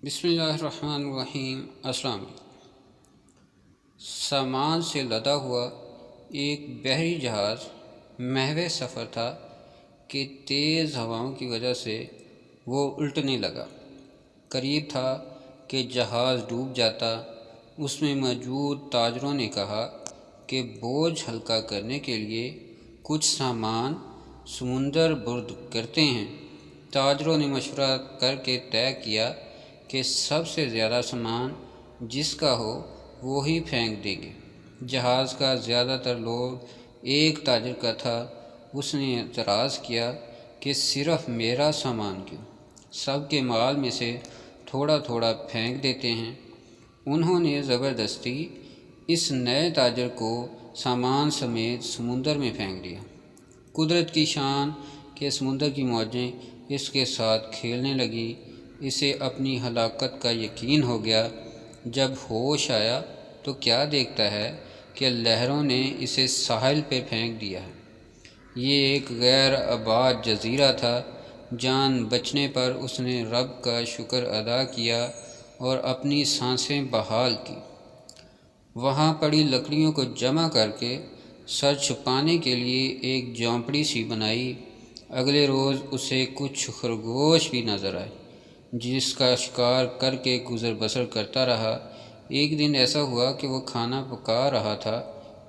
بسم اللہ الرحمن الرحیم۔ السلام علیکم۔ سامان سے لدا ہوا ایک بحری جہاز محو سفر تھا کہ تیز ہواؤں کی وجہ سے وہ الٹنے لگا۔ قریب تھا کہ جہاز ڈوب جاتا۔ اس میں موجود تاجروں نے کہا کہ بوجھ ہلکا کرنے کے لیے کچھ سامان سمندر برد کرتے ہیں۔ تاجروں نے مشورہ کر کے طے کیا کہ سب سے زیادہ سامان جس کا ہو وہی پھینک دیں گے۔ جہاز کا زیادہ تر لوگ ایک تاجر کا تھا۔ اس نے اعتراض کیا کہ صرف میرا سامان کیوں، سب کے مال میں سے تھوڑا تھوڑا پھینک دیتے ہیں۔ انہوں نے زبردستی اس نئے تاجر کو سامان سمیت سمندر میں پھینک دیا۔ قدرت کی شان کہ سمندر کی موجیں اس کے ساتھ کھیلنے لگیں۔ اسے اپنی ہلاکت کا یقین ہو گیا۔ جب ہوش آیا تو کیا دیکھتا ہے کہ لہروں نے اسے ساحل پہ پھینک دیا ہے۔ یہ ایک غیر آباد جزیرہ تھا۔ جان بچنے پر اس نے رب کا شکر ادا کیا اور اپنی سانسیں بحال کی۔ وہاں پڑی لکڑیوں کو جمع کر کے سر چھپانے کے لیے ایک جھونپڑی سی بنائی۔ اگلے روز اسے کچھ خرگوش بھی نظر آئے جس کا شکار کر کے گزر بسر کرتا رہا۔ ایک دن ایسا ہوا کہ وہ کھانا پکا رہا تھا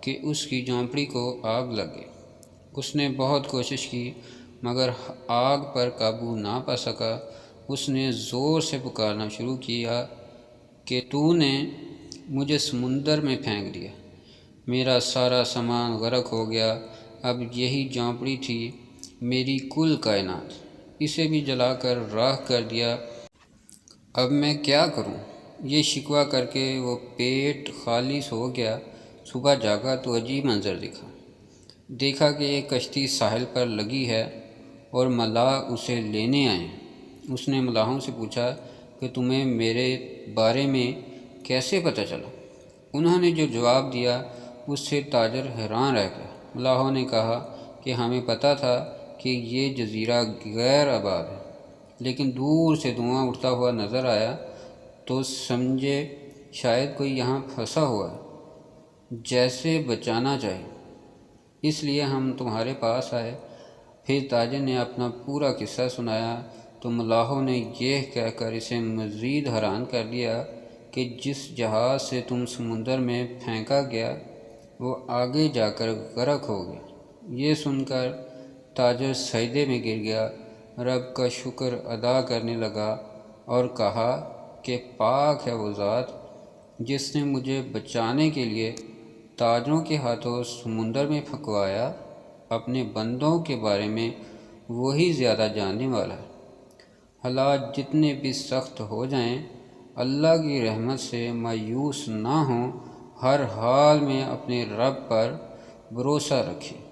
کہ اس کی جھونپڑی کو آگ لگ گئی۔ اس نے بہت کوشش کی مگر آگ پر قابو نہ پا سکا۔ اس نے زور سے پکارنا شروع کیا کہ تو نے مجھے سمندر میں پھینک دیا، میرا سارا سامان غرق ہو گیا، اب یہی جھونپڑی تھی میری کل کائنات، اسے بھی جلا کر راکھ کر دیا، اب میں کیا کروں؟ یہ شکوہ کر کے وہ پیٹ خالص ہو گیا۔ صبح جاگا تو عجیب منظر دیکھا کہ ایک کشتی ساحل پر لگی ہے اور ملاح اسے لینے آئے ہیں۔ اس نے ملاحوں سے پوچھا کہ تمہیں میرے بارے میں کیسے پتہ چلا؟ انہوں نے جو جواب دیا اس سے تاجر حیران رہ گیا۔ ملاحوں نے کہا کہ ہمیں پتہ تھا کہ یہ جزیرہ غیر آباد ہے، لیکن دور سے دھواں اٹھتا ہوا نظر آیا تو سمجھے شاید کوئی یہاں پھنسا ہوا ہے جسے بچانا چاہیے، اس لیے ہم تمہارے پاس آئے۔ پھر تاجر نے اپنا پورا قصہ سنایا تو ملاحوں نے یہ کہہ کر اسے مزید حیران کر دیا کہ جس جہاز سے تم سمندر میں پھینکا گیا وہ آگے جا کر غرق ہو گیا۔ یہ سن کر تاجر سجدے میں گر گیا، رب کا شکر ادا کرنے لگا اور کہا کہ پاک ہے وہ ذات جس نے مجھے بچانے کے لیے تاجروں کے ہاتھوں سمندر میں پھنکوایا۔ اپنے بندوں کے بارے میں وہی زیادہ جاننے والا ہے۔ حالات جتنے بھی سخت ہو جائیں اللہ کی رحمت سے مایوس نہ ہوں، ہر حال میں اپنے رب پر بھروسہ رکھیں۔